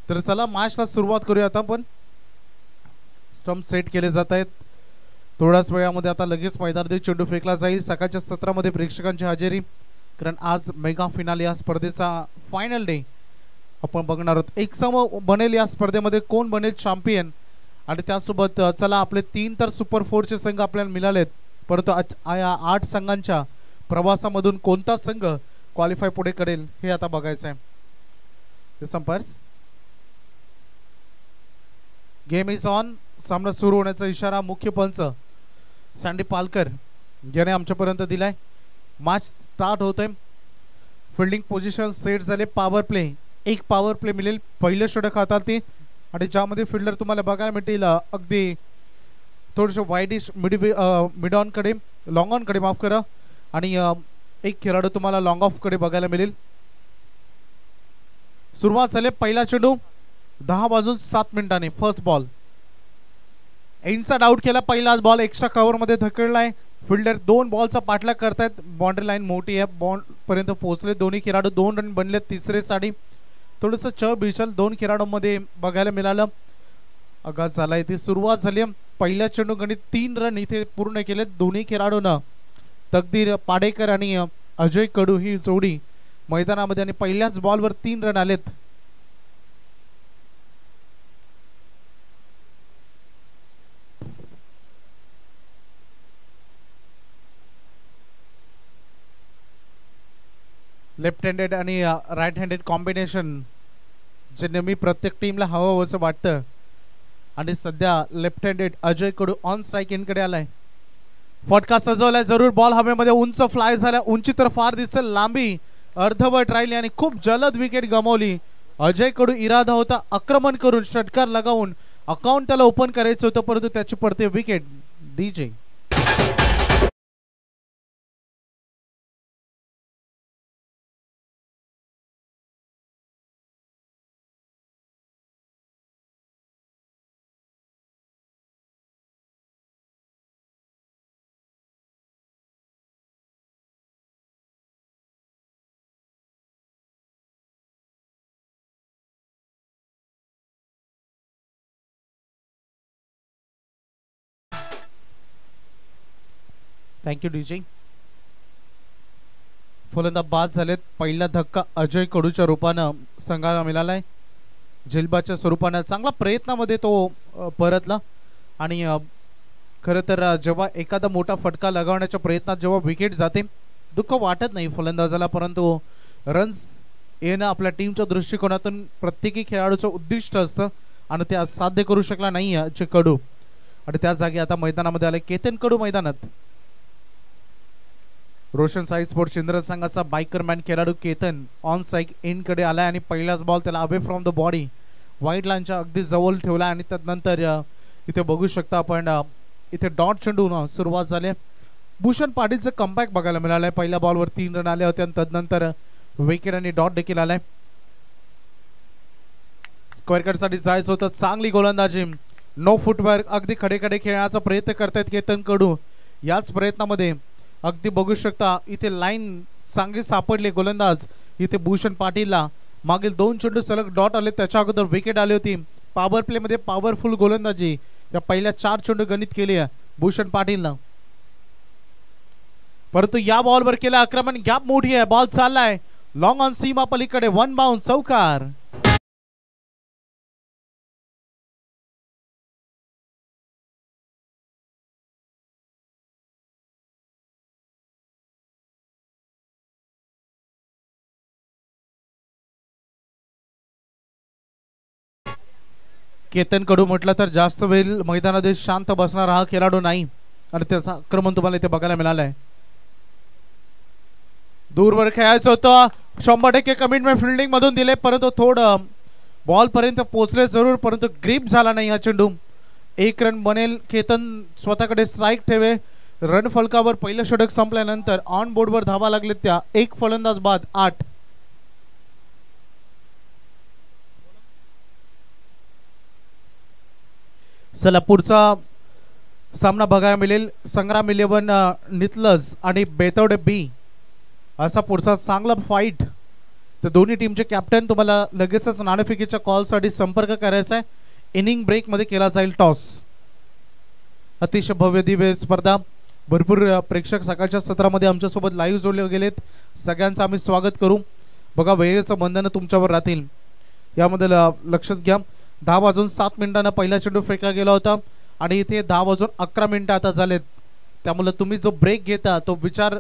तर चला मॅचला सुरुवात करूया आता आपण. स्टंप सेट केले जात आहेत. थोड्याच वेळामध्ये आता लगेच मैदानात चेंडू फेकला जाईल. सकाळच्या सत्रामध्ये प्रेक्षकांची हजेरी, कारण आज मेगा फिनाले या स्पर्धेचा फायनल डे आपण बघणार आहोत. एक सम बनेल या स्पर्धेमध्ये, कोण बनेल चॅम्पियन. आणि त्यासोबत चला आपले 3 तर सुपर 4चे संघ आपल्याला मिळालेत, परंतु 8 संघांच्या प्रवासामधून कोणता संघ क्वालिफाय पुढे करेल हे आता बघायचं आहे. संपर्स गेम इज ऑन. सामना सुरू होण्याचा इशारा मुख्य पंच सँडी पालकर याने आमच्यापर्यंत दिलाय. मॅच स्टार्ट होतोय. फिल्डिंग पोझिशन सेट झाले. पॉवर प्ले, एक पॉवर प्ले मिळेल. पहिलं षटक हाताळते आणि ज्यामध्ये फिल्डर तुम्हाला बघायला मिळतील अगदी थोडेसे वाईडिश मिड ऑन कडे, लॉंग ऑन कडे माफ करा, आणि एक खेळाडू तुम्हाला लॉंग ऑफ कडे बघायला मिळेल. सुरुवात झाली. पहिला चेंडू 10 वाजून 7 मिनिटांनी. फर्स्ट बॉल इनसाइड आउट केला. पहिलाच बॉल एक्स्ट्रा कव्हर मध्ये धकेललाय. फिल्डर 2 बॉलचा पाठलाग करतायत. बाउंड्री लाईन मोठी आहे, बॉल पर्यंत पोहोचले. दोन्ही खेळाडू 2 रन बनले. तिसरे साठी थोडंसं चबिचल 2 खेळाडूंमध्ये बघायला मिळालं. आघात झाला. इथे सुरुवात झाली. पहिल्या चेंडू गणित 3 रन इथे पूर्ण केले दोन्ही खेळाडूंना. तकदीर पाडेकर आणि अजय कडू ही जोडी मैदानामध्ये, आणि पहिल्याच बॉलवर 3 रन आलेत. लेफ्ट हँडेड आणि राईट हँडेड कॉम्बिनेशन जे नेहमी प्रत्येक टीमला हवं असं वाटतं, आणि सध्या left handed Ajay Kadu on strike इनकडे आलाय. फटका सजवलाय जरूर. बॉल हवेमध्ये उंच फ्लाय झाला. उंची तर फार दिसते, लांबी अर्धवट राहिली आणि खूप जलद विकेट गमावली. अजय कडू इरादा होता आक्रमण करून षटकार लगावून अकाउंट त्याला ओपन करायचं होतं, परंतु त्याची पडते विकेट. DJ thank you. डीजे फलंदाज बाद झालेत. पहिला धक्का अजय कडूच्या रूपानं संघाला मिळालाय. झेलबाच्या स्वरूपानं चांगला प्रयत्नामध्ये तो परतला, आणि खरं तर जेव्हा एखादा मोठा फटका लगावण्याच्या प्रयत्नात जेव्हा विकेट जाते दुःख वाटत नाही फलंदाजाला, परंतु रन्स येणं आपल्या टीमच्या दृष्टिकोनातून प्रत्येकी खेळाडूचं उद्दिष्ट असतं, आणि ते साध्य करू शकला नाही अजय कडू. आणि त्या जागी आता मैदानामध्ये आले केतन कडू मैदानात. रोशन साई स्पोर्ट शिंदर संघाचा बायकरमॅन खेळाडू केतन ऑन स्ट्राईक इन कडे आलाय, आणि पहिलाच बॉल त्याला away from the body white लाईनच्या अगदी जवळ ठेवला. आणि त्यानंतर इथे बघू शकता आपण इथे डॉट चेंडू सुरुवात झाली. भूषण पाटीलचं कमबॅक बघायला मिळालंय. पहिल्या बॉलवर 3 रन आले होते, आणि त्यानंतर विकेट आणि डॉट देखील आलाय. स्क्वेअर कट साठी जायचं होतं. चांगली गोलंदाजी, नो फुटवर्क, अगदी खडे खेळण्याचा प्रयत्न करतायत केतन कडू. याच प्रयत्नामध्ये अगदी बघू शकता इथे लाईन चांगली सापडली. गोलंदाज इथे भूषण पाटीलला मागील 2 चेंडू सलग डॉट आले, त्याच्या अगोदर विकेट आली होती. पॉवर प्ले मध्ये पॉवरफुल गोलंदाजी या पहिल्या 4 चेंडू गणित केली आहे भूषण पाटीलनं, परंतु या बॉलवर केलं आक्रमण. गॅप मोठी आहे. बॉल चाललाय लॉंग ऑन सीमा पलीकडे. 1 बाउंड चौकार. केतन कडू म्हटलं तर जास्त वेळ मैदानात शांत बसणारा हा खेळाडू नाही, आणि त्याचा आक्रमण तुम्हाला इथे बघायला मिळालंय. दूरवर खेळायचं होतं. 100% कमिटमेंट फिल्डिंग मधून दिले, परंतु थोडं बॉल पर्यंत पोहोचले जरूर, परंतु ग्रीप झाला नाही हा चेंडू. 1 रन बनेल. केतन स्वतःकडे स्ट्राईक ठेवे. रन फलकावर पहिलं षटक संपल्यानंतर ऑन बोर्डवर धावा लागले त्या. 1 फलंदाज बाद 8. चला पुढचा सामना बघायला मिळेल. संग्राम 11 नितलज आणि बेतवडे बी असा पुढचा चांगला फाईट तर दोन्ही टीमचे कॅप्टन तुम्हाला लगेचच नाणेफेकीच्या कॉलसाठी संपर्क करायचा आहे. इनिंग ब्रेक मध्ये केला जाईल टॉस. अतिशय भव्य दिव्य स्पर्धा, भरपूर प्रेक्षक सकाळच्या सत्रामध्ये आमच्यासोबत लाईव्ह जोडले गेलेत. सगळ्यांचं आम्ही स्वागत करू. बघा वेळेचं बंधन तुमच्यावर राहतील यामध्ये लक्षात घ्या. 10:07 पहिला चेंडू फेकला गेला होता आणि इथे 10:11 आता झालेत. त्यामुळे तुम्ही जो ब्रेक घेता तो विचार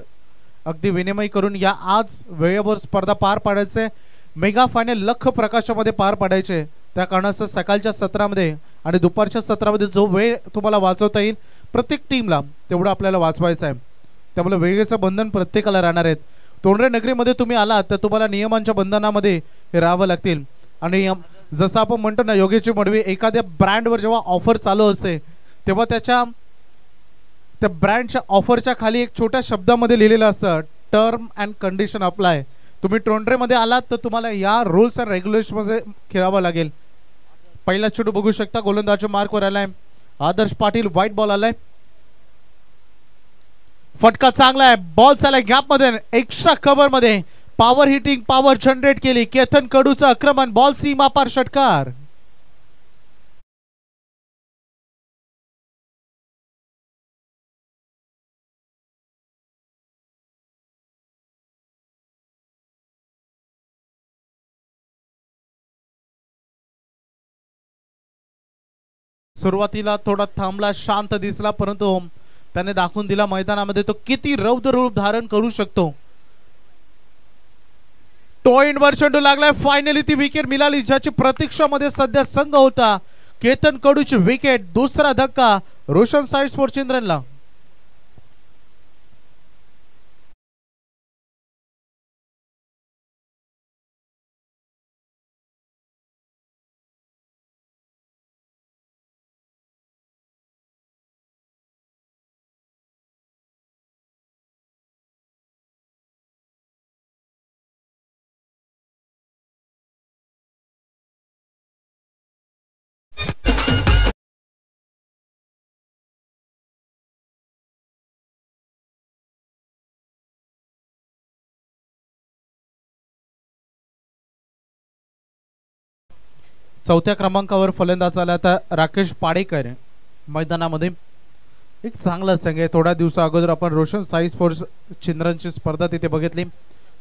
अगदी विनिमय करून या. आज वेळेवर स्पर्धा पार पाडायचे. मेगा फायनल लख प्रकाशामध्ये पार पाडायचे. त्या कारणास्तव सकाळच्या सत्रामध्ये आणि दुपारच्या सत्रामध्ये जो वेळ तुम्हाला वाचवता येईल प्रत्येक टीमला तेवढं आपल्याला वाचवायचं आहे. त्यामुळे वेळेचं बंधन प्रत्येकाला राहणार आहेत. तोंडरे नगरीमध्ये तुम्ही आलात तर तुम्हाला नियमांच्या बंधनामध्ये राहावं लागतील. आणि जसं आपण म्हणतो ना योगेची मडवी, एखाद्या ब्रँडवर जेव्हा ऑफर चालू असते तेव्हा त्या ब्रँडच्या ऑफरच्या खाली एक छोट्या शब्दामध्ये लिहिलेलं असतं टर्म अँड कंडिशन अप्लाय. तुम्ही टोंडरेमध्ये आलात तर तुम्हाला या रूल्स अँड रेग्युलेशन मध्ये खेळावं लागेल. पहिला चेंडू बघू शकता गोलंदाज मार्कवर आलाय. आदर्श पाटील व्हाईट बॉल आलाय. फटका चांगला आहे. बॉल चालाय गॅप मध्ये, एक्स्ट्रा कव्हर मध्ये पॉवर हिटिंग पॉवर जनरेट केली. केतन कडूचं आक्रमण, बॉल सीमा पार षटकार. सुरुवातीला थोडा थांबला, शांत दिसला, परंतु त्याने दाखवून दिला मैदानामध्ये तो किती रौद्र रूप धारण करू शकतो. टॉईंटवर चेंडू लागलाय. फायनली ती विकेट मिळाली ज्याची प्रतीक्षामध्ये सध्या संघ होता. केतन कडूची विकेट. दुसरा धक्का रोशन साई स्पोर्ट्स चिंद्रनला. चौथ्या क्रमांकावर फलंदाज आला आता राकेश पाडेकर. मैदानामध्ये एक चांगला संघ आहे. थोड्या दिवसा अगोदर आपण रोशन साई स्पोर्ट्स चिंद्रनची स्पर्धा तिथे बघितली.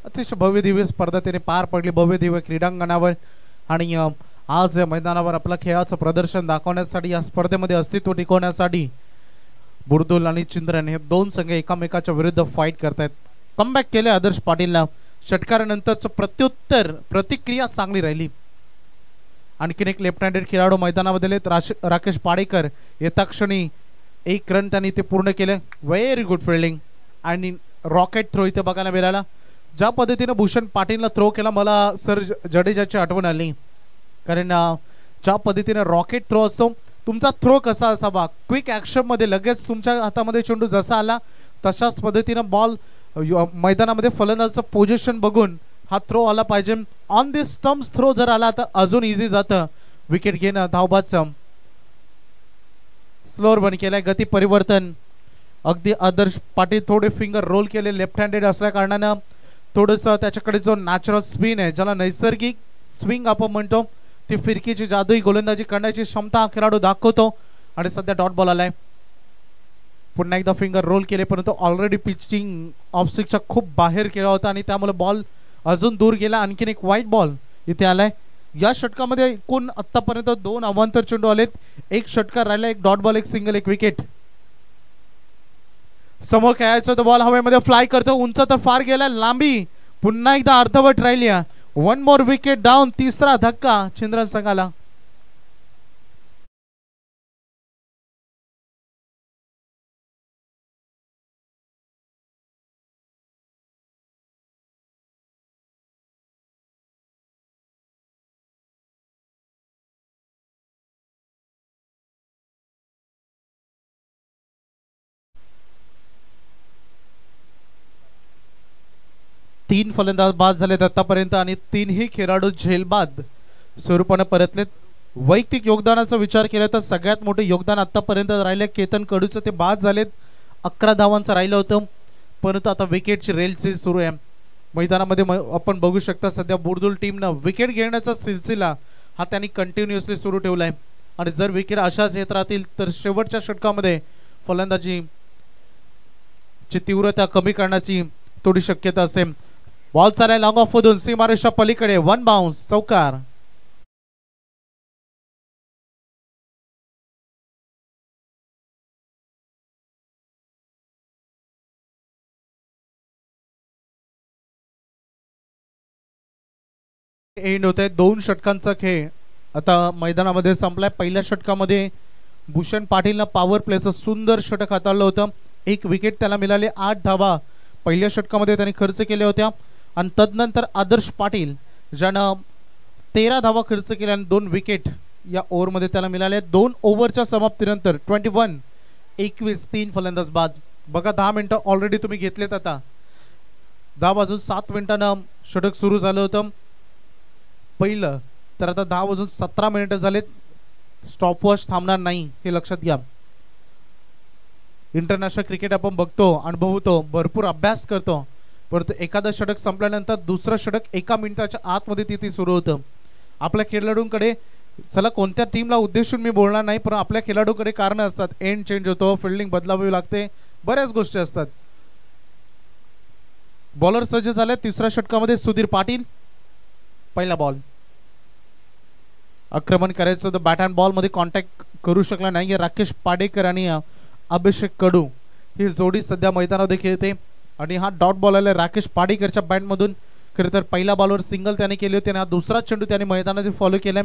अतिशय भव्य दिव्य स्पर्धा तिने पार पडली भव्य दिव्य क्रीडांगणावर. आणि आज या मैदानावर आपलं खेळाचं प्रदर्शन दाखवण्यासाठी या स्पर्धेमध्ये अस्तित्व टिकवण्यासाठी बुर्दुल आणि चिंद्रन हे दोन संघ एकामेकाच्या विरुद्ध फाईट करतायत. कमबॅक केले आदर्श पाटीलला. षटकारानंतरचं प्रत्युत्तर प्रतिक्रिया चांगली राहिली. आणखीन एक लेफ्ट हँडेड खेळाडू मैदानामध्ये राकेश पाडेकर. येता क्षणी एक रन त्यांनी ते पूर्ण केले. व्हेरी गुड फिल्डिंग आणि रॉकेट थ्रो इथे बघायला मिळाला. ज्या पद्धतीने भूषण पाटीलला थ्रो केला मला सर जडेजाची आठवण आली. कारण ज्या पद्धतीने रॉकेट थ्रो असतो तुमचा थ्रो कसा असावा, क्विक ऍक्शन मध्ये लगेच तुमच्या हातामध्ये चेंडू जसा आला तशाच पद्धतीने बॉल मैदानामध्ये फलंदाजाचं पोझिशन बघून हा थ्रो आला पाहिजे. ऑन दी स्टम्प्स थ्रो जर आला तर अजून इझी जातं विकेट घेणं. धावबादचं स्लोअर बन केलाय. गती परिवर्तन अगदी आदर्श पाटील थोडे फिंगर रोल केले. लेफ्ट हँडेड असल्या कारणानं थोडंसं त्याच्याकडे जो नॅचरल स्पिन आहे ज्याला नैसर्गिक स्विंग आपण म्हणतो ती फिरकीची जादुई गोलंदाजी करण्याची क्षमता हा खेळाडू दाखवतो. आणि सध्या डॉट बॉल आलाय. पुन्हा एकदा फिंगर रोल केले परंतु ऑलरेडी पिचिंग ऑफ स्टिकच्या खूप बाहेर केला होता आणि त्यामुळे बॉल अजून दूर गेला. आणखीन एक व्हाईट बॉल इथे आलाय. या षटकामध्ये एकूण आतापर्यंत 2 अवांतर चेंडू आलेत. एक षटकार राहिला, एक डॉट बॉल, एक सिंगल, एक विकेट. समोर खेळायचं तर बॉल हवेमध्ये फ्लाय करतो. उंच तर फार गेला, लांबी पुन्हा एकदा अर्धवट राहिली. 1 मोर विकेट डाऊन. तिसरा धक्का चिंद्रन संघाला. तीन फलंदाज बाद झालेत आतापर्यंत आणि तीनही खेळाडू झेलबाद स्वरूपाने परतलेत. वैयक्तिक योगदानाचा विचार केला तर सगळ्यात मोठे योगदान आतापर्यंत राहिले केतन कडूचं. ते बाद झालेत. 11 धावांचं राहिलं होतं परंतु आता विकेटची रेलचेल सुरू आहे. मैदानामध्ये आपण बघू शकता सध्या बुर्दुल टीमनं विकेट घेण्याचा सिलसिला हा त्यांनी कंटिन्युअसली सुरू ठेवलाय आणि जर विकेट अशाच येत राहतील तर शेवटच्या षटकामध्ये फलंदाजी ची तीव्रता कमी करण्याची थोडी शक्यता असेल. बॉल चालाय लॉंग ऑफ मधून सीमारेषा पलीकडे, वन बाउन्स, चौकार. एंड होत आहे. 2 षटकांचा खेळ आता मैदानामध्ये संपलाय. पहिल्या षटकामध्ये भूषण पाटीलनं पॉवर प्लेचं सुंदर षटक हाताळलं होतं. एक विकेट त्याला मिळाले, 8 धावा पहिल्या षटकामध्ये त्यांनी खर्च केल्या होत्या आणि तदनंतर आदर्श पाटील ज्यानं 13 धावा खर्च केल्या आणि 2 विकेट या ओव्हरमध्ये त्याला मिळाले. 2 ओव्हरच्या समाप्तीनंतर 21 3 फलंदाज बाद. बघा 10 मिनिटं ऑलरेडी तुम्ही घेतलेत. आता 10 वाजून 7 मिनिटांना षटक सुरू झालं होतं पहिलं, तर आता 10 वाजून 17 मिनिटं झालेत. स्टॉपवॉच थांबणार नाही हे लक्षात घ्या. इंटरनॅशनल क्रिकेट आपण बघतो, अनुभवतो, भरपूर अभ्यास करतो, परंतु एखादं षटक संपल्यानंतर दुसरं षटक 1 मिनिटाच्या आतमध्ये तिथे सुरू होतं. आपल्या खेळाडूंकडे, चला कोणत्या टीमला उद्देशून मी बोलणार नाही, पण आपल्या खेळाडूकडे कारणं असतात. एंड चेंज होतो, फिल्डिंग बदलावी लागते, बऱ्याच गोष्टी असतात. बॉलर सज्ज झाले. तिसऱ्या षटकामध्ये सुधीर पाटील, पहिला बॉल. आक्रमण करायचं तर बॅट अँड बॉल मध्ये कॉन्टॅक्ट करू शकला नाही. राकेश पाडेकर आणि अभिषेक कडू ही जोडी सध्या मैदानामध्ये खेळते आणि हा डॉट बॉल आला राकेश पाडेकरच्या बॅटमधून. खरं तर पहिल्या बॉलवर सिंगल त्याने केली होती आणि हा दुसरा चेंडू त्याने मैदानात फॉलो केला.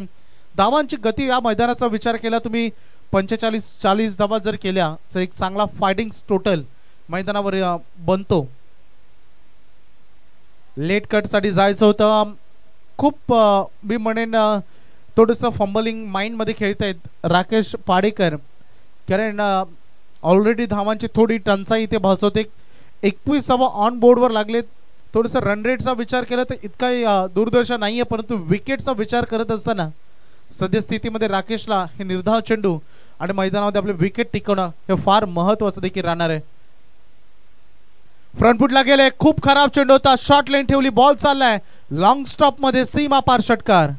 धावांची गती या मैदानाचा विचार केला तुम्ही 45-40 धावा जर केल्या तर एक चांगला फायटिंग टोटल मैदानावर बनतो. लेट कट साठी जायचं होतं. खूप मी म्हणेन थोडंसं फंबलिंग माइंडमध्ये खेळतायत राकेश पाडेकर, कारण ऑलरेडी धावांची थोडी टंचाई इथे भासवते. 21 ऑन बोर्डवर लागले. थोडंसं रन रेटचा विचार केला तर इतका दूरदर्शा नाही आहे, परंतु विकेटचा विचार करत असताना सद्यस्थितीमध्ये राकेशला हे निर्धाव चेंडू आणि मैदानामध्ये आपले विकेट टिकवणं हे फार महत्त्वाचं देखील राहणार आहे. फ्रंटफुटला गेले, खूप खराब चेंडू होता, शॉर्ट लाईन ठेवली, बॉल चाललाय लॉंग स्टॉप मध्ये, सीमा पार षटकार.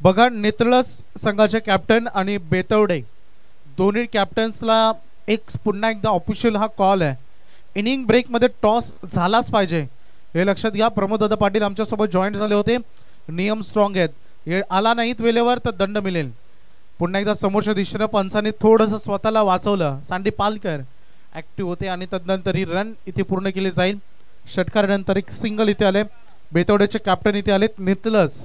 बघा नेत्रळस संघाचे कॅप्टन आणि बेतवडे दोन्ही कॅप्टन्सला एक पुन्हा एकदा ऑफिशियल हा कॉल आहे. इनिंग ब्रेक मध्ये टॉस झालाच पाहिजे हे लक्षात घ्या. प्रमोददादा पाटील आमच्यासोबत जॉईन झाले होते. नियम स्ट्रॉंग आहेत, हे आला नाहीत वेळेवर तर दंड मिळेल. पुन्हा एकदा समोरच्या दिशेनं पंचांनी थोडंसं स्वतःला वाचवलं. सांडी पालकर ऍक्टिव्ह होते आणि तदनंतर ही रन इथे पूर्ण केली जाईल. षटकारानंतर एक सिंगल इथे आले. बेतवड्याचे कॅप्टन इथे आलेत नितलस.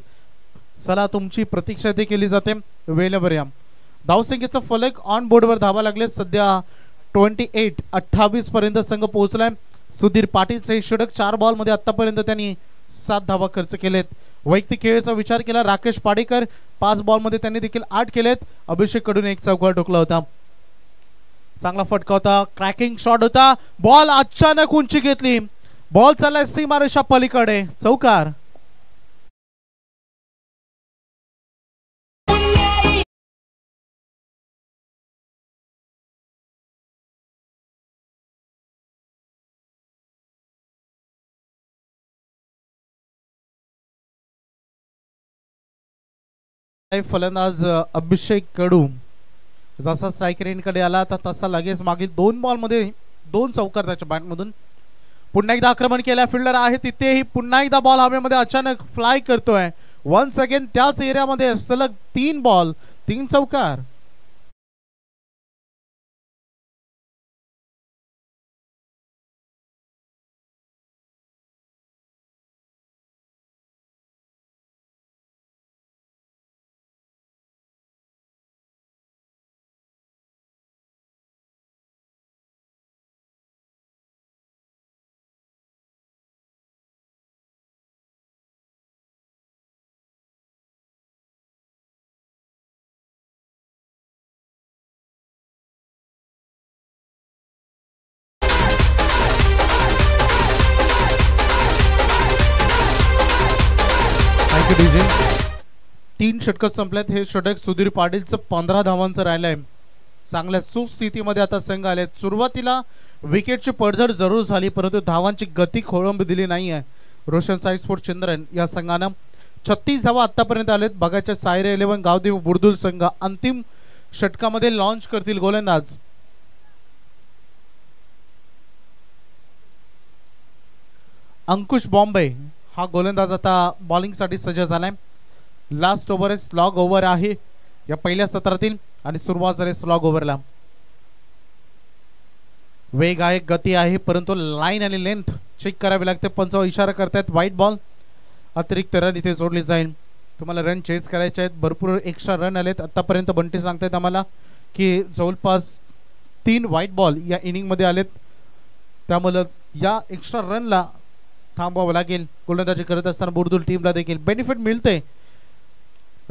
चला तुमची प्रतीक्षा इथे केली जाते वेळेवर या. धावसंख्येचा फलक ऑन बोर्डवर धावा लागले. सध्या 28-28 पर्यंत संघ पोहोचलाय. सुधीर पाटीलचे षटक 4 बॉल मध्ये आतापर्यंत त्यांनी 7 धावा खर्च केलेत. वैयक्तिक खेळाचा विचार केला राकेश पाडेकर 5 बॉल मध्ये त्यांनी देखील 8 केलेत. अभिषेक कडून एक चौकार ठोकला होता. चांगला फटका होता, क्रॅकिंग शॉट होता, बॉल अचानक उंची घेतली, बॉल चाललाय सीमारेषा पलीकडे, चौकार. फलंदाज अभिषेक कडू जसा स्ट्रायकर एंडकडे आला तसा लगेच मागील 2 बॉल मध्ये 2 चौकार त्याच्या बॅटमधून. पुन्हा एकदा आक्रमण केलं, फिल्डर आहे तिथेही पुन्हा एकदा बॉल हवेमध्ये अचानक फ्लाय करतोय. वन्स अगेन त्याच एरियामध्ये सलग 3 बॉल 3 चौकार. डीजे. 3 षटक संपल्यात. हे षटक सुधीर पाटीलचं 15 धावांचं राहिलंय. चांगल्या सुस्थितीमध्ये आता संघ आले. सुरुवातीला विकेटची पडझड जरूर झाली, परंतु धावांची गती खोळंब दिली नाही आहे. रोशन साई स्पोर्ट चंद्रन या संघानं 36 धावा आतापर्यंत आलेत. बघायच्या सायरे 11 गावदेव बुर्दुल संघ अंतिम षटकामध्ये लॉन्च करतील गोलंदाज. अंकुश बॉम्बे हा गोलंदाज आता बॉलिंग साठी सज्ज झालाय. लास्ट ओव्हर स्लॉग ओव्हर आहे या पहिल्या सत्रातील आणि सुरुवात झाली स्लॉग ओव्हरला. वेग आहे, गती आहे, परंतु लाईन आणि लेंथ चेक करावी लागते. पंच इशारा करतायत व्हाईट बॉल. अतिरिक्त रन इथे जोडली जाईल. तुम्हाला रन चेस करायचे आहेत. भरपूर एक्स्ट्रा रन आलेत आतापर्यंत. बंटी सांगतायत आम्हाला की जवळपास 3 व्हाईट बॉल या इनिंग मध्ये आलेत. त्यामुळे या एक्स्ट्रा रनला थांबवावं लागेल. गोलंदाजी करत असताना बुर्दुल टीमला देखील बेनिफिट मिळते.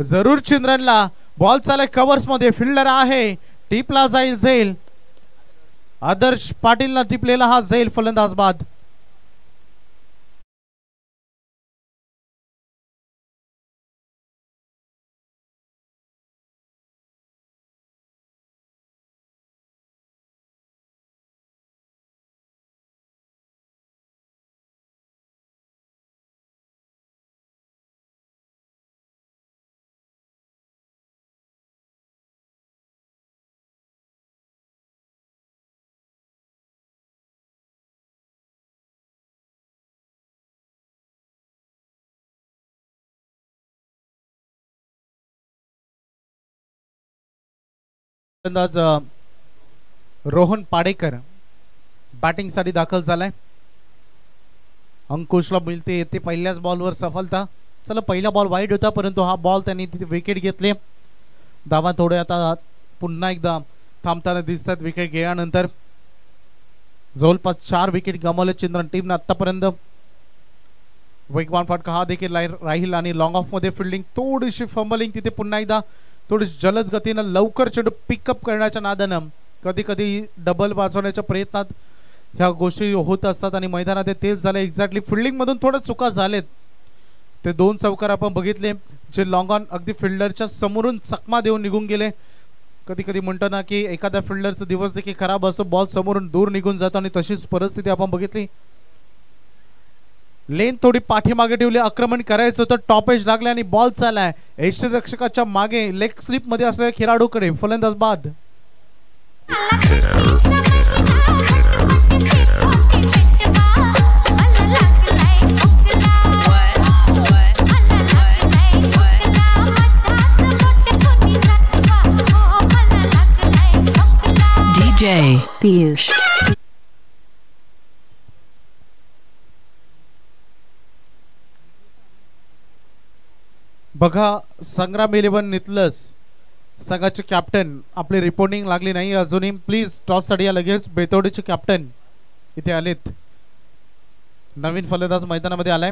जरूर चिंद्रनला बॉल चालय कव्हर्स मध्ये. फिल्डर आहे, टिपला जाईल. आदर्श पाटीलला टिपलेला हा झेल. फलंदाज बाद. फलंदाज रोहन पाडेकर बॅटिंग साठी दाखल झालाय. अंकुशला मिळते येते पहिल्याच बॉलवर सफलता. चला पहिला बॉल वाईड होता, परंतु हा बॉल त्यांनी तिथे विकेट घेतले. धावा थोडे आता पुन्हा एकदा थांबताना दिसतात विकेट घेण्यानंतर. जवळपास 4 विकेट गमावले चिंद्रन टीमने आतापर्यंत. वेगवान फटका हा देखील राहील आणि लॉंग ऑफ मध्ये फिल्डिंग थोडीशी फंबलिंग तिथे पुन्हा एकदा थोडी जलद गतीनं लवकर चेंडू पिकअप करण्याच्या नादानं कधी कधी डबल वाजवण्याच्या प्रयत्नात ह्या गोष्टी होत असतात आणि मैदानात तेच झाले. एक्झॅक्टली फिल्डिंग मधून थोड्या चुका झालेत. ते 2 चौकार आपण बघितले जे लॉंग ऑन अगदी फिल्डरच्या समोरून चकमा देऊन निघून गेले. कधी कधी म्हणतो ना की एखाद्या फिल्डरचा दिवस देखील खराब असं बॉल समोरून दूर निघून जातो आणि तशीच परिस्थिती आपण बघितली. लेन थोडी पाठीमागे ठेवली. आक्रमण करायचं होतं, टॉप एज लागले आणि बॉल चाललाय यष्टीरक्षकाच्या मागे लेग स्लिप मध्ये असलेल्या खेळाडूकडे. फलंदाज बाद. DJ Piyush. बघा संग्राम 11 नितलस संघाचे कॅप्टन आपली रिपोर्टिंग लागली नाही अजूनही. प्लीज टॉस साठी लगेच बेतोडीचे कॅप्टन इथे आलेत. नवीन फलंदाज मैदानामध्ये आलाय.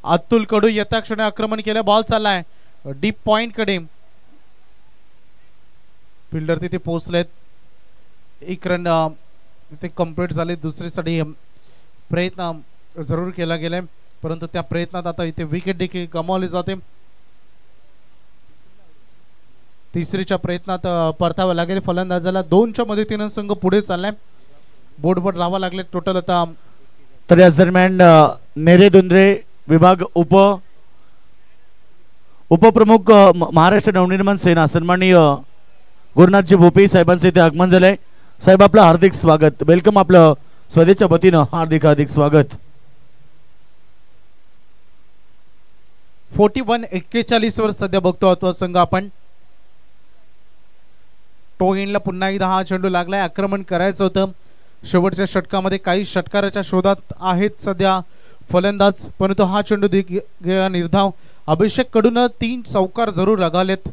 अतुल कडू येत्या क्षणी आक्रमण केलं. बॉल चाललाय डीप पॉइंट कडे. फिल्डर तिथे पोहोचलेत. 1 रन तिथे कंप्लीट झाले. दुसरीसाठी प्रयत्न जरूर केला गेलाय, परंतु त्या प्रयत्नात आता इथे विकेट देखील गमावली जाते. तिसरीच्या प्रयत्नात परतावं लागेल फलंदाजाला. 2च्या मदतीने संघ पुढे चाललाय. बोर्डवर लावा लागले टोटल आता. तर याच दरम्यान नेरे दुंद्रे विभाग उपप्रमुख महाराष्ट्र नवनिर्माण सेना सन्माननीय गुरुनाथजी भोपी साहेबांचे इथे आगमन झालंय. साहेब आपलं हार्दिक स्वागत. वेलकम. आपलं स्वदेशच्या वतीनं हार्दिक स्वागत. 41-41 वर सध्या बघतो आहोत संघ आपण. टोइनला पुन्हा एकदा हा चेंडू लागलाय. आक्रमण करायचं होतं शेवटच्या षटकामध्ये. काही षटकाराच्या शोधात आहेत सध्या फलंदाज, परंतु हा चेंडू निर्धाव. अभिषेक कडून 3 चौकार जरूर लगावलेत,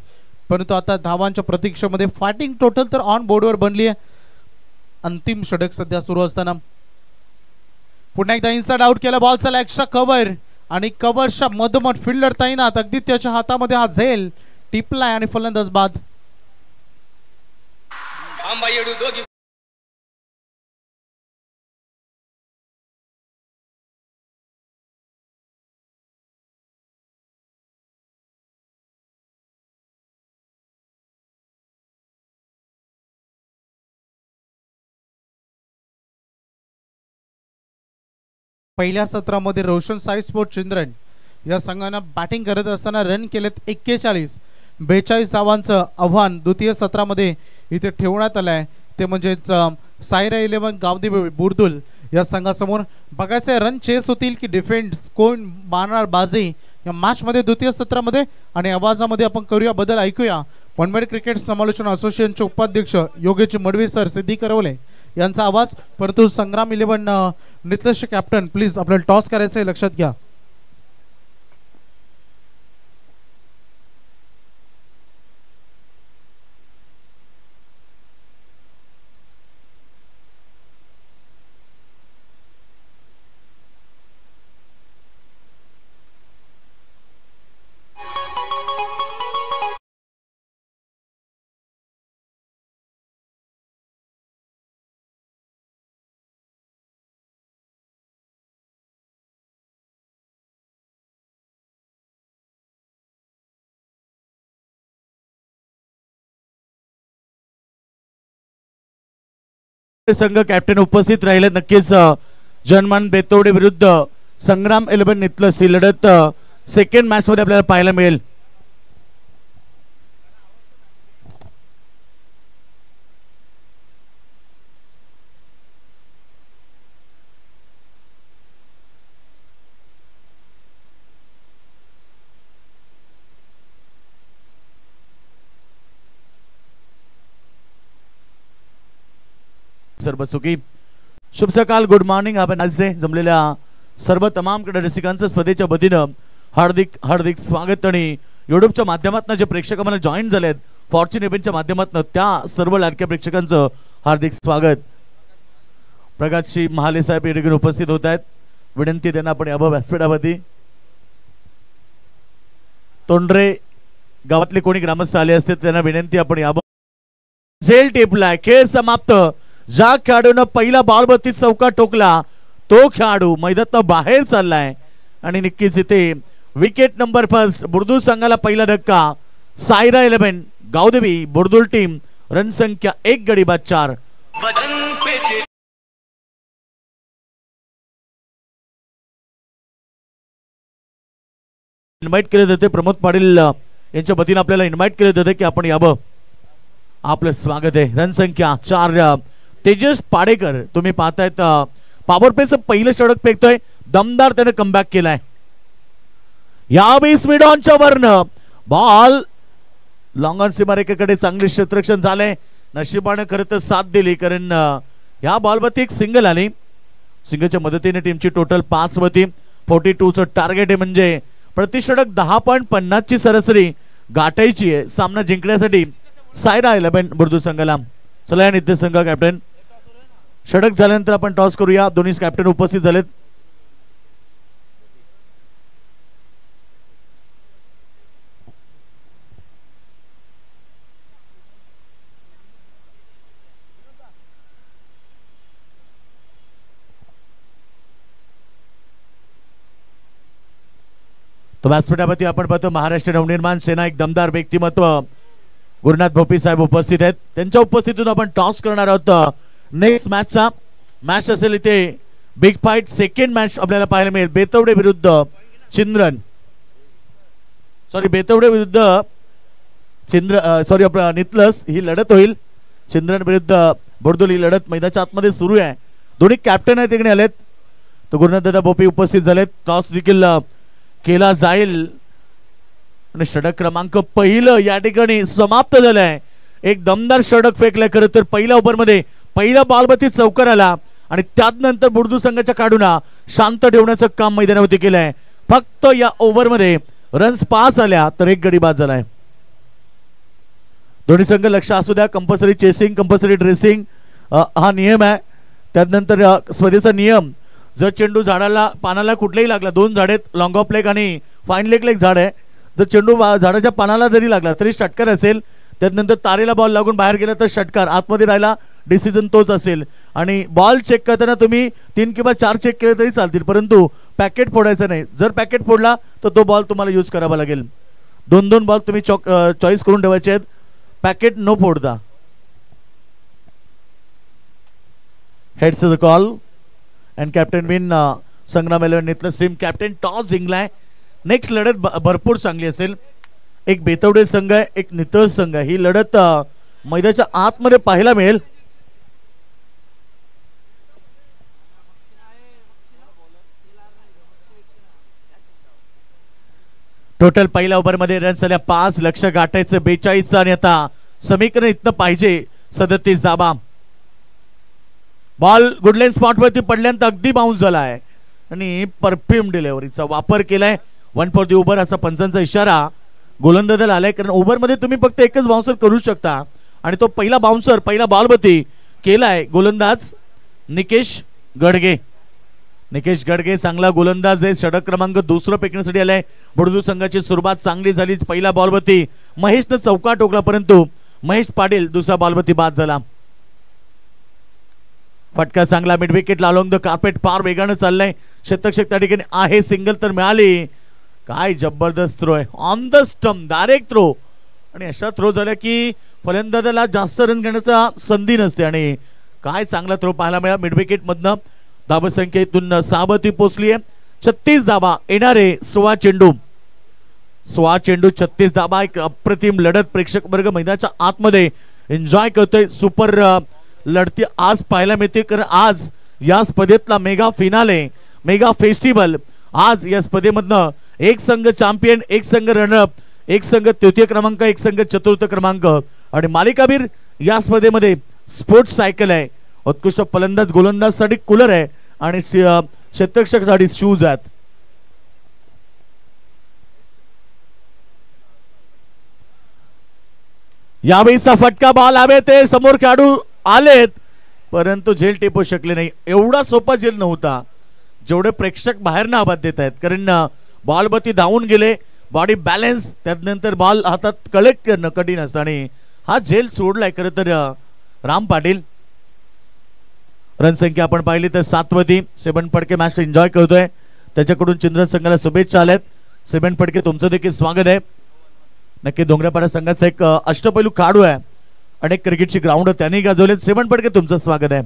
परंतु आता धावांच्या प्रतीक्षेमध्ये फायटिंग टोटल तर ऑन बोर्डवर बनली आहे. अंतिम षटक सध्या सुरू असताना पुन्हा एकदा इनसाइड आउट केला. बॉल चला एक्स्ट्रा कव्हर आणि कव्हरच्या मधोमध फिल्डर तैनात. अगदी त्याच्या हातामध्ये हा झेल टिपलाय आणि फलंदाज बाद. पहिल्या सत्रामध्ये रोशन साई स्पोर्ट चिंद्रन या संघानं बॅटिंग करत असताना रन केलेत 41. 42 धावांचं आव्हान द्वितीय सत्रामध्ये इथे ठेवण्यात आलं आहे. ते म्हणजेच सायरा 11 गावदेवी बुर्दुल या संघासमोर. बघायचं रन चेस होतील की डिफेन्स कोण मारणार बाजी या मॅच मध्ये द्वितीय सत्रामध्ये. आणि आवाजामध्ये आपण करूया बदल, ऐकूया पनवेल क्रिकेट समालोचन असोसिएशनचे उपाध्यक्ष योगेश मडवी सर, सिद्धी करवले यांचा आवाज. परंतु संग्राम 11 नितलश कॅप्टन प्लीज आपल्याला टॉस करायचं आहे, लक्षात घ्या. संघ कॅप्टन उपस्थित राहिले. नक्कीच जनमान बेतवडे विरुद्ध संग्राम 11 नितलस ही लढत सेकंड मॅच मध्ये आपल्याला पाहायला मिळेल. सर्व चुकी. शुभ सकाळ, गुड मॉर्निंग. आपण आज जमलेल्या सर्व तमाम क्रीडा रसिकांचं स्पर्धेच्या वतीनं हार्दिक हार्दिक स्वागत. आणि युट्यूबच्या माध्यमातून जे प्रेक्षक आम्हाला जॉईन झालेत फॉर्च्यून इव्हेंटच्या माध्यमातून त्या सर्व लाडक्या प्रेक्षकांचं हार्दिक स्वागत. प्रकाशजी महाले साहेब या ठिकाणी उपस्थित होत आहेत. विनंती त्यांना आपण याबा व्यासपीठावरती. तोंडरे गावातले कोणी ग्रामस्थ आले असते त्यांना विनंती आपण याबा. झेल टेपलाय, खेळ समाप्त. ज्या खेळाडूनं पहिला बॉलवरती चौका ठोकला तो खेळाडू मैदानात बाहेर चाललाय. आणि नक्कीच इथे विकेट नंबर फर्स्ट बुर्दुल संघाला पहिला धक्का. सायरा 11 गावदेवी बुर्दुल टीम रन संख्या 1 गडी बाद 4. इन्व्हाइट केले जाते प्रमोद पाटील यांच्या वतीने आपल्याला इन्व्हाइट केले जाते की आपण यावं. आपलं स्वागत आहे. रन संख्या 4 तेजस पाडेकर तुम्ही पाहतायत पॉवर प्लेचं पहिलं षटक फेकतोय. दमदार त्याने कमबॅक केलाय. यावेळी स्पीड ऑनच्या वरन बॉल लॉंग ऑन सीमारेखेकडे चांगले क्षेत्ररक्षण झाले. नशिबाने खरं तर साथ दिली कारण या बॉलवरती एक सिंगल आली. सिंगलच्या मदतीने टीमची टोटल 5 वरती 42चं टार्गेट आहे. म्हणजे प्रतिषटक 10.50 ची सरासरी गाठायची आहे सामना जिंकण्यासाठी सायरा 11 बुर्दुल संघाला. चला या नित्य संघ कॅप्टन षटक झाल्यानंतर आपण टॉस करूया. दोन्ही कॅप्टन उपस्थित झालेत. तो व्यासपीठावरती आपण पाहतो महाराष्ट्र नवनिर्माण सेना एक दमदार व्यक्तिमत्व गुरुनाथ भोपी साहेब उपस्थित आहेत. त्यांच्या उपस्थितीतून आपण टॉस करणार आहोत नेक्स्ट मॅचचा. मॅच असेल इथे बिग फाईट सेकंड मॅच आपल्याला पाहायला मिळेल. बेतवडे विरुद्ध चिंद्रन बेतवडे विरुद्ध आपला नितलस ही लढत होईल. चिंद्रन विरुद्ध बुर्दुल ही लढत मैदानाच्या आतमध्ये सुरू आहे. दोन्ही कॅप्टन आहेत तिकडे आलेत. तर गुरुनाथ दादा भोपी उपस्थित झालेत. टॉस देखील केला जाईल आणि षटक क्रमांक पहिलं या ठिकाणी समाप्त झालंय. एक दमदार षटक फेकलंय. खरं तर पहिल्या ओव्हरमध्ये पहिला बॉलवरती चौकार आला आणि त्यानंतर बुर्दुल संघाच्या काढून शांत ठेवण्याचं काम मैदानावरती केलंय. फक्त या ओव्हरमध्ये रन्स 5 आल्या तर 1 गडी बाद झालाय. दोन्ही संघ लक्ष असू द्या. कंपल्सरी चेसिंग कंपल्सरी ड्रेसिंग हा नियम आहे. त्यानंतर स्पर्धेचा नियम जर चेंडू झाडाला पानाला कुठलेही लागला, 2 झाड आहेत लॉंग ऑफ लेग आणि फाईन लेगला एक झाड आहे. जर चेंडू झाडाच्या पानाला जरी लागला तरी षटकार असेल. त्यानंतर तारेला बॉल लागून बाहेर गेला तर षटकार, आतमध्ये राहिला डिसिजन तोच असेल. आणि बॉल चेक करताना तुम्ही 3 किंवा 4 चेक केले तरी चालतील परंतु पॅकेट फोडायचं नाही. जर पॅकेट फोडला तर तो बॉल तुम्हाला यूज करावा लागेल. 2-2 बॉल तुम्ही चॉईस करून ठेवायचे आहेत. पॅकेट न फोडता. Heads the call and captain win संग्राम 11 नितळ टीम कॅप्टन टॉस जिंकलाय. नेक्स्ट लढत भरपूर चांगली असेल. एक बेतवडे संघ आहे, एक नितळ संघ आहे. ही लढत मैदानाच्या आतमध्ये पाहायला मिळेल. टोटल पहिल्या ओव्हरमध्ये रन झाल्या 5. लक्ष गाठायचं 42 आणि आता समीकरण इथनं पाहिजे 37 धाबा. बॉल गुडलेन स्पॉट वरती पडल्यानंतर अगदी बाउन्स झालाय आणि परफ्यूम डिलिव्हरीचा वापर केलाय. 1 फॉर दी ओव्हर असा पंचांचा इशारा गोलंदाजाला आलाय. कारण ओव्हर मध्ये तुम्ही फक्त एकच बाउन्सर करू शकता आणि तो पहिला बाउन्सर पहिला बॉल वरती केलाय गोलंदाज निकेश गडगे. निकेश गडगे चांगला गोलंदाज आहे. षटक क्रमांक 2 फेकण्यासाठी आलाय. बुडदूर संघाची सुरुवात चांगली झाली. पहिला बॉलवरती महेशनं चौका टोकला परंतु महेश पाटील दुसरा बॉलवरती बाद झाला. फटका चांगला mid wicket along the carpet फार वेगानं चाललाय. शतक त्या ठिकाणी आहे. सिंगल तर मिळाली. काय जबरदस्त थ्रो आहे on the stump direct throw आणि अशा थ्रो झाल्या की फलंदाजाला जास्त रन घेण्याचा संधी नसते आणि काय चांगला थ्रो पाहायला मिळाला मिड विकेट मधनं. धाबा संख्येतून 6 पोचली आहे. 36 धाबा येणारे 16 चेंडू 36 धाबा. एक अप्रतिम लढत प्रेक्षक वर्ग मैदानाच्या आतमध्ये एन्जॉय करतोय. सुपर लढती आज पाहायला मिळते कारण आज या स्पर्धेतला मेगा फिनाले मेगा फेस्टिवल. आज या स्पर्धेमधनं एक संघ चॅम्पियन, एक संघ रनरअप, एक संघ तृतीय क्रमांक, एक संघ चतुर्थ क्रमांक आणि मालिकावीर. या स्पर्धेमध्ये स्पोर्ट्स सायकल आहे. उत्कृष्ट फलंदाज गोलंदाज साठी कूलर आहे आणि क्षेत्ररक्षकासाठी शूज आहेत. यावेळीचा फटका बॉल हवे ते समोर खेळाडू आलेत परंतु झेल टिपू शकले नाही. एवढा सोपा झेल नव्हता जेवढे प्रेक्षक बाहेरनं आवाज देत आहेत कारण बॉलवरती धावून गेले. बॉडी बॅलन्स त्यानंतर बॉल हातात कलेक्ट करणं कठीण असतं आणि हा झेल सोडलाय खरं तर राम पाटील. रन संख्या आपण पाहिली तर 7 सेवन फडके मॅच एन्जॉय करतोय. त्याच्याकडून चिंद्रन संघाला शुभेच्छा आल्यात. सेवन फडके तुमचं देखील स्वागत आहे. नक्की डोंगरापाडा संघाचा एक अष्टपैलू खेळाडू आहे. अनेक क्रिकेटची ग्राउंड त्यांनी गाजवले. सेवन फडके तुमचं स्वागत आहे.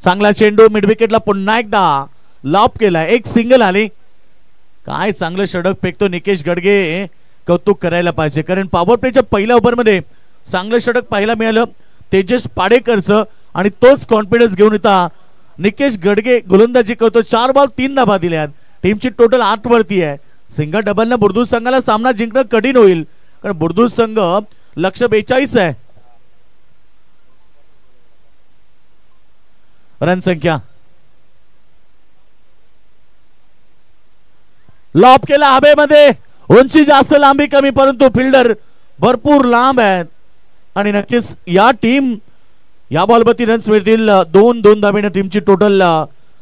चांगला चेंडू मिड विकेटला पुन्हा एकदा लॉप केलाय. एक सिंगल आली. काय चांगलं षटक फेकतो निकेश गडगे. कौतुक करायला पाहिजे कारण पॉवर प्लेच्या पहिल्या ओव्हरमध्ये चांगलं षटक पाहायला मिळालं तेजस पाडेकरचं आणि तोच कॉन्फिडन्स घेऊन येता निकेश गडगे गोलंदाजी करतो. 4 बॉल 3 धाबा दिल्यात. टीमची टोटल 8 वरती आहे. सिंगल डबलनं बुर्दूज संघाला सामना जिंकणं कठीण होईल कारण बुर्दूज संघ लक्ष 42 आहे. रन संख्या लॉप केला हवेमध्ये. उंची जास्त लांबी कमी परंतु फिल्डर भरपूर लांब आहेत आणि नक्कीच या टीम या बॉलवरती रन्स मिळतील. 2 धाब्याने टीमची टोटल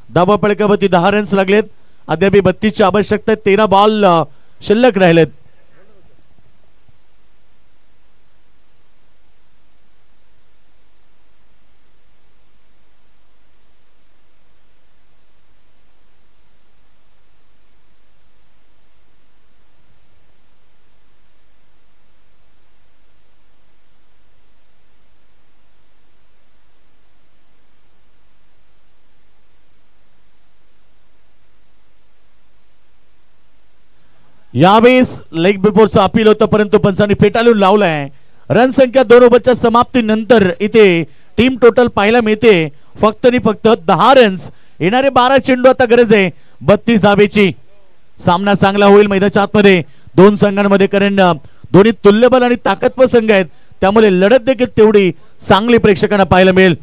धाबा फलकावरती 10 रन्स लागलेत. अद्याप 32 ची आवश्यकता आहे. 13 बॉल शिल्लक राहिलेत. यावेळेस लेग बिफोरचं अपील होतं परंतु पंचांनी फेटाळून लावलाय. रन संख्या 2 ओव्हरच्या समाप्तीनंतर इथे टीम टोटल पाहायला मिळते फक्त आणि फक्त 10 रन्स. येणारे 12 चेंडू आता गरज आहे 32 धावेची. सामना चांगला होईल मैदानाच्या आतमध्ये 2 संघांमध्ये कारण दोन्ही तुल्यबल आणि ताकदवर संघ आहेत त्यामुळे लढत देखील तेवढी चांगली प्रेक्षकांना पाहायला मिळेल.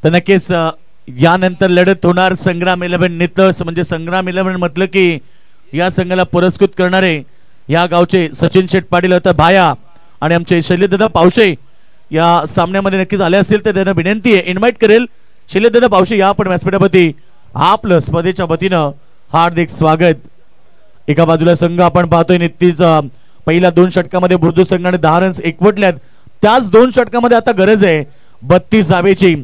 तर नक्कीच यानंतर लढत होणार संग्राम 11 नितळस. म्हणजे संग्राम 11 म्हटलं की या संघाला पुरस्कृत करणारे या गावचे सचिन शेठ पाटील होता भाया आणि आमचे शैलेशदादा पावशे या सामन्यामध्ये नक्कीच आले असतील तर त्यांना विनंती आहे इन्व्हाइट करेल. शैलेशदादा पावशे या आपण व्यासपीठावरती आपलं स्पर्धेच्या वतीनं हार्दिक स्वागत. एका बाजूला संघ आपण पाहतोय नित्तीच पहिल्या 2 षटकामध्ये बुर्दूज संघाने 10 रन्स एकवटल्यात. त्याच 2 षटकामध्ये आता गरज आहे 32 धावेची.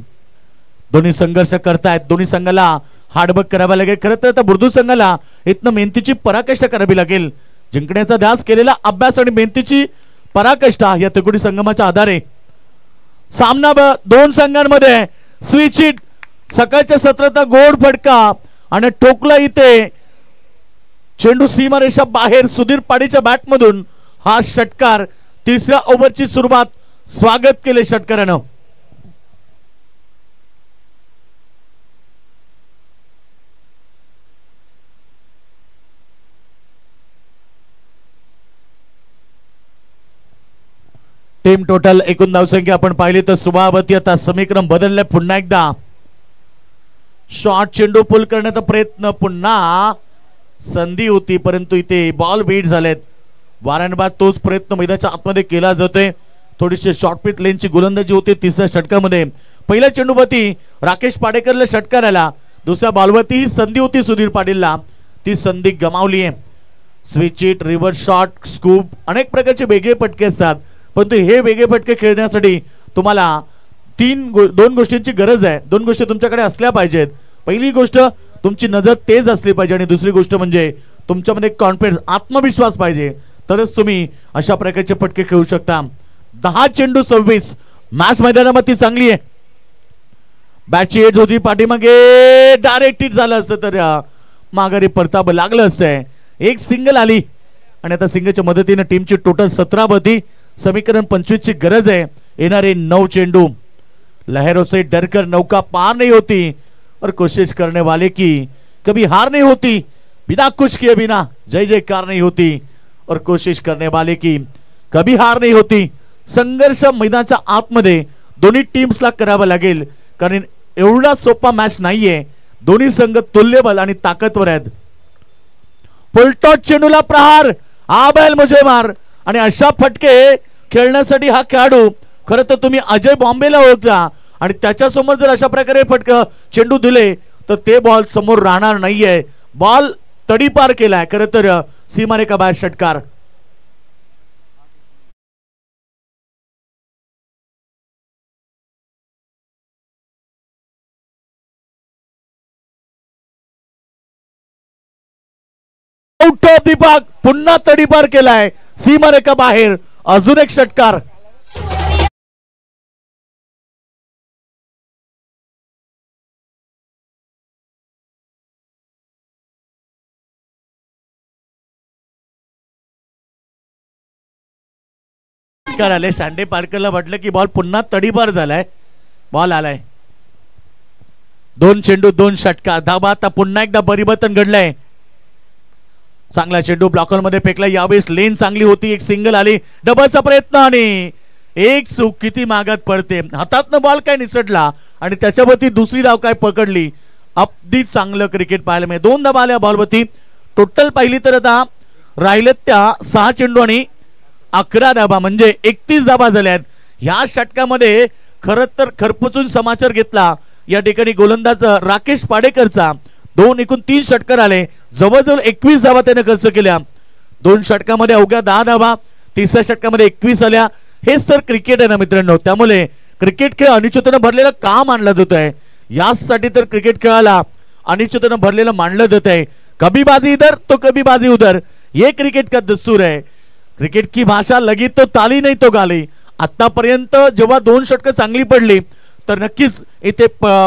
दोन्ही संघर्ष करतायत. दोन्ही संघाला हार्डवर्क करावा लागेल. खरं तर आता बुर्दू संघाला इथनं मेहनतीची पराकाष्ठा करावी लागेल. जिंकण्याचा ध्यास केलेला अभ्यास आणि मेहनतीची पराकाष्ठा या त्रिकोणी संगमाच्या आधारे सामना दोन संघांमध्ये स्विच हिट. सकाळच्या सत्राचा गोड फटका आणि ठोकला इथे चेंडू सीमारेषा बाहेर. सुधीर पाडीच्या बॅट मधून हा षटकार. तिसऱ्या ओव्हरची सुरुवात स्वागत केले षटकारानं. टीम टोटल एकूण धावसंख्या आपण पाहिली तर सुभावती आता समीकरण बदलले. पुन्हा एकदा शॉर्ट चेंडू पुल करण्याचा प्रयत्न. पुन्हा संधी होती परंतु इथे बॉल बीट झालेत. वारंवार तोच प्रयत्न मैदानाच्या आतमध्ये केला जातोय. थोडीशी शॉर्ट पिच लेनची गोलंदाजी होती तिसऱ्या षटकामध्ये. पहिल्या चेंडूवरती राकेश पाडेकरला षटकार आला. दुसऱ्या बॉलवरती ही संधी होती सुधीर पाटीलला, ती संधी गमावली आहे. Switch hit, reverse shot, scoop अनेक प्रकारचे वेगळे फटके असतात परंतु हे वेगळे फटके खेळण्यासाठी तुम्हाला दोन गोष्टींची गरज आहे. दोन गोष्टी तुमच्याकडे असल्या पाहिजेत. पहिली गोष्ट तुमची नजर तेज असली पाहिजे आणि दुसरी गोष्ट म्हणजे तुमच्यामध्ये कॉन्फिडन्स, आत्मविश्वास पाहिजे. तरच तुम्ही अशा प्रकारचे फटके खेळू शकता. 10 चेंडू 26. मॅच मैदानामध्ये चांगली आहे. बॅटची एज होती पाठीमागे, डायरेक्ट हिट झालं असतं तर माघारी परतावं लागलं असतं. एक सिंगल आली आणि आता सिंगलच्या मदतीने टीमची टोटल 17 होती. समीकरण 25 ची गरज आहे. येणारे 9 चेंडू. लहरों से डरकर नौका पार नहीं होती और कोशिश करने वाले की कभी हार नहीं होती. बिना कुछ किए बिना जय जयकार नहीं होती और कोशिश करने वाले की कभी हार नहीं होती. संघर्ष मैदानाच्या आतमध्ये दोन्ही टीम्सला करावा लागेल कारण एवढा सोपा मॅच नाहीये. दोन्ही संघ तुल्यबल आणि ताकदवर आहेत. फुलटॉस चेंडूला प्रहार, हा बैल मुझे मार. आणि अशा फटके खेळण्यासाठी हा खेळाडू खरं तर तुम्ही अजय बॉम्बेला ओळखता आणि त्याच्यासमोर जर अशा प्रकारे चेंडू दिले तर ते बॉल समोर राहणार नाहीये. बॉल तडीपार केलाय खरं तर सीमारेखा बाहेर षटकार. आउट ऑफ दीपक, पुन्हा तडीपार केलाय सीमारेखा बाहेर. अजून एक षटकार. आले सँडे पार्करला वाटलं की बॉल पुन्हा तडीपार झालाय. बॉल आलाय. 2 चेंडू 2 षटकार. धाबा आता पुन्हा एकदा परिवर्तन घडलंय. चांगला चेंडू ब्लॉकर मध्ये फेकला. यावेळेस लेन चांगली होती. एक सिंगल आली. डबलचा प्रयत्न आणि एक चूक. किती मागात पडते. हातातनं बॉल काय निसटला आणि त्याच्यावरती दुसरी धाव काय पकडली. अगदी चांगलं क्रिकेट पाहायला मिळेल. 2 धावा आल्या बॉलवरती. टोटल पाहिली तर आता राहिलेत त्या 6 चेंडू आणि 11 धाबा म्हणजे 31 धाबा झाल्यात. ह्या षटकामध्ये खरं तर खरपचून समाचार घेतला या ठिकाणी गोलंदाज राकेश पाडेकरचा. 2 एकूण 3 षटकार आले. जवळजवळ 21 धावा त्याने खर्च केल्या. 2 षटकामध्ये अवघ्या 10 धावा. तिसऱ्या षटकामध्ये 21 आल्या. हेच तर क्रिकेट आहे ना मित्रांनो. त्यामुळे क्रिकेट खेळ अनिश्चिततेने भरलेला का मानला जात आहे. यासाठी तर क्रिकेट खेळाला अनिश्चिततेने भरलेलं मानलं जात आहे. कभी बाजी इधर तो कभी बाजी उधर, ये क्रिकेट का दस्तूर है. क्रिकेट की भाषा लगी तो ताली नाही तो गाली. आतापर्यंत जेव्हा 2 षटकं चांगली पडली तर नक्कीच इथे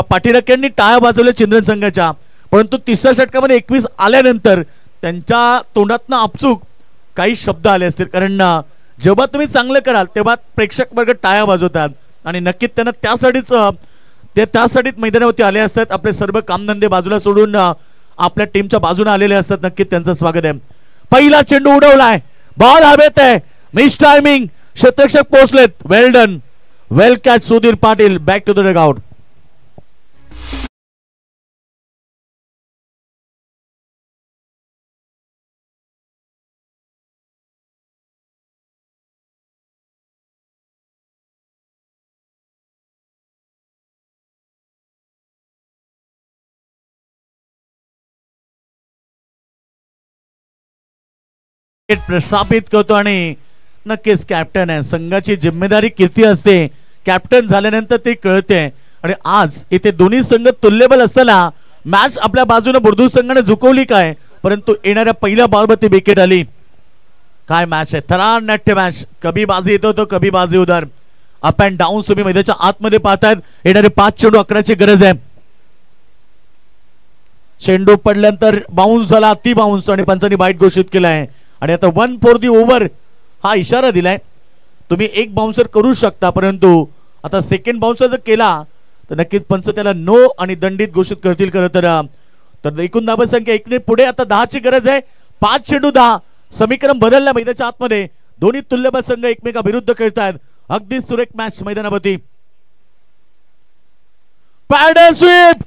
पाठीराख्यांनी टाळ्या वाजवल्या चिंद्रन संघाच्या. परंतु तिसऱ्या षटकामध्ये 21 आल्यानंतर त्यांच्या तोंडातनं आपचूक काही शब्द आले असतील. कारण जेव्हा तुम्ही चांगलं कराल तेव्हा प्रेक्षक वर्ग टाळ्या वाजवतात आणि नक्कीच त्यांना त्यासाठीच मैदानावरती आले असतात. आपले सर्व कामधंदे बाजूला सोडून आपल्या टीमच्या बाजूने आलेले असतात. नक्कीच त्यांचं स्वागत आहे. पहिला चेंडू उडवलाय. बॉल हवेत आहे. Miss timing. क्षेत्ररक्षक पोहोचलेत. Well done, well catch Sudhir Patil. Back to the dugout. प्रस्थापित करतो आणि नक्कीच कॅप्टन आहे. संघाची जिम्मेदारी किती असते कॅप्टन झाल्यानंतर ते कळते. आणि आज इथे दोन्ही संघ तुल्यबल असताना मॅच आपल्या बाजूने बुर्दूल संघाने झुकवली काय, परंतु येणाऱ्या पहिल्या बॉलवरती विकेट आली. काय मॅच आहे, थरार नाट्य मॅच. कभी बाजी येतो तो कभी बाजी उधार. अप अँड डाऊन तुम्ही मैदानाच्या आतमध्ये पाहतायत. येणारे 5 चेंडू 11ची गरज आहे. चेंडू पडल्यानंतर बाउन्स झाला, अति बाउन्स, आणि पंचांनी बाईट घोषित केलाय. आणि आता 1 फॉर दी ओव्हर हा इशारा दिलाय. तुम्ही एक बाउन्सर करू शकता, परंतु आता सेकंड बाउन्सर जर केला तर नक्कीच पंच त्याला नो आणि दंडित घोषित करतील. खरं तर एकूण धाबा संख्या 1 ने पुढे. आता 10ची गरज आहे. 5 चेंडू 10. समीकरण बदलल्या मैदानाच्या आतमध्ये. दोन्ही तुल्यबळ संघ एकमेकाविरुद्ध खेळतायत. अगदी सुरेख मॅच मैदानावरती. पॅडल स्वीप,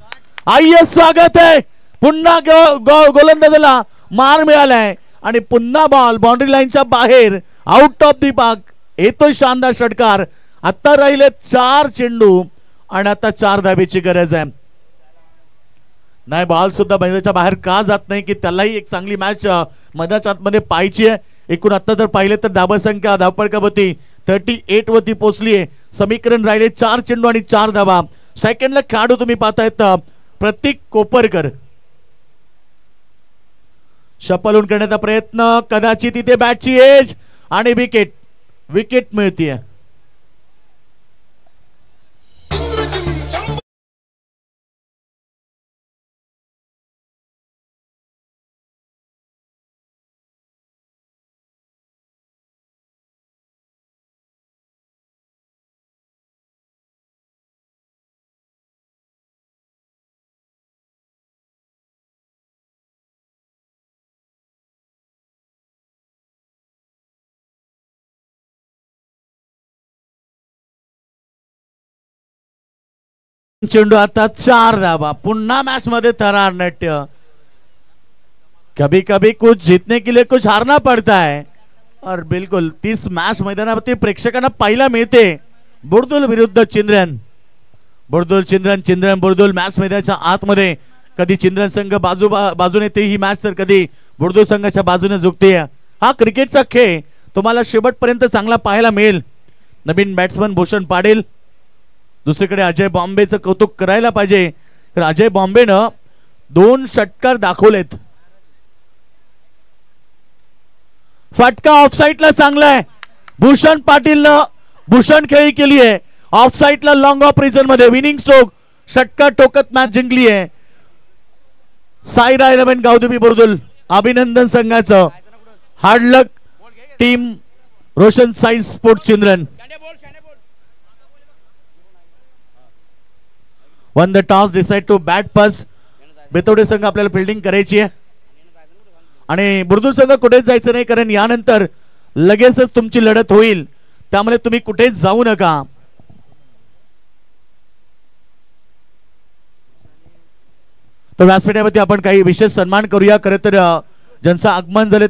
आय स्वागत आहे. पुन्हा गोलंदाजाला मार मिळालाय आणि पुन्हा बॉल बाउंड्री लाईनच्या बाहेर, आउट ऑफ दी पार्क. येतोय शानदार षटकार. आता राहिले 4 चेंडू आणि आता 4 धाबेची गरज आहे. नाही, बॉल सुद्धा मैदानाच्या बाहेर का जात नाही की त्यालाही एक चांगली मॅच मैदानाच्या आतमध्ये पाहायची आहे. एकूण आता जर पाहिले तर धाबा संख्या धावपळकावरती 38 वरती पोहोचली आहे. समीकरण राहिले 4 चेंडू आणि 4 धाबा. सेकंडला खेळाडू तुम्ही पाहतायत प्रतीक कोपरकर. शपलून करण्याचा प्रयत्न, कदाचित इथे बॅटची एज आणि विकेट मिळतीये. चेंडू आता 4 धाबा. पुन्हा मॅच मध्ये थरार नाट्य. कभी कभी कुछ जीतने के लिए कुछ हारना पड़ता है. और बिल्कुल 30 मॅच मैदानावरती प्रेक्षकांना पाहायला मिळते. बुर्दुल विरुद्ध चिंद्रन. चिंद्रन बुर्दुल मॅच मैदानाच्या आतमध्ये. कधी चिंद्रन संघ बाजूने ते ही मॅच, तर कधी बुर्दुल संघाच्या बाजूने झुकते. हा क्रिकेटचा खेळ तुम्हाला शेवटपर्यंत चांगला पाहायला मिळेल. नवीन बॅट्समन भूषण पाटील. दुसरीकडे अजय बॉम्बेचं कौतुक करायला पाहिजे, तर अजय बॉम्बेनं 2 षटकार दाखवलेत. फटका ऑफसाईडला चांगला आहे. भूषण पाटीलनं भूषण खेळी केली आहे. ऑफसाईडला लॉंग ऑफ रिजन मध्ये विनिंग स्ट्रोक, षटकार टोकत मॅच जिंकली आहे. साईरा 11 गावदेवी बुर्दुल. अभिनंदन संघाचं. Hard luck team Roshan science sport चिंद्रन. Won the toss decide to bat first. Betavade संघ आपल्याला फिल्डिंग करायची आहे आणि बुर्दुल संघ कुठेच जायचं नाही, कारण यानंतर लगेचच तुमची लढत होईल. त्यामुळे तुम्ही कुठेच जाऊ नका. तर व्यासपीठावरती आपण काही विशेष सन्मान करूया. खरं तर ज्यांचं आगमन झाले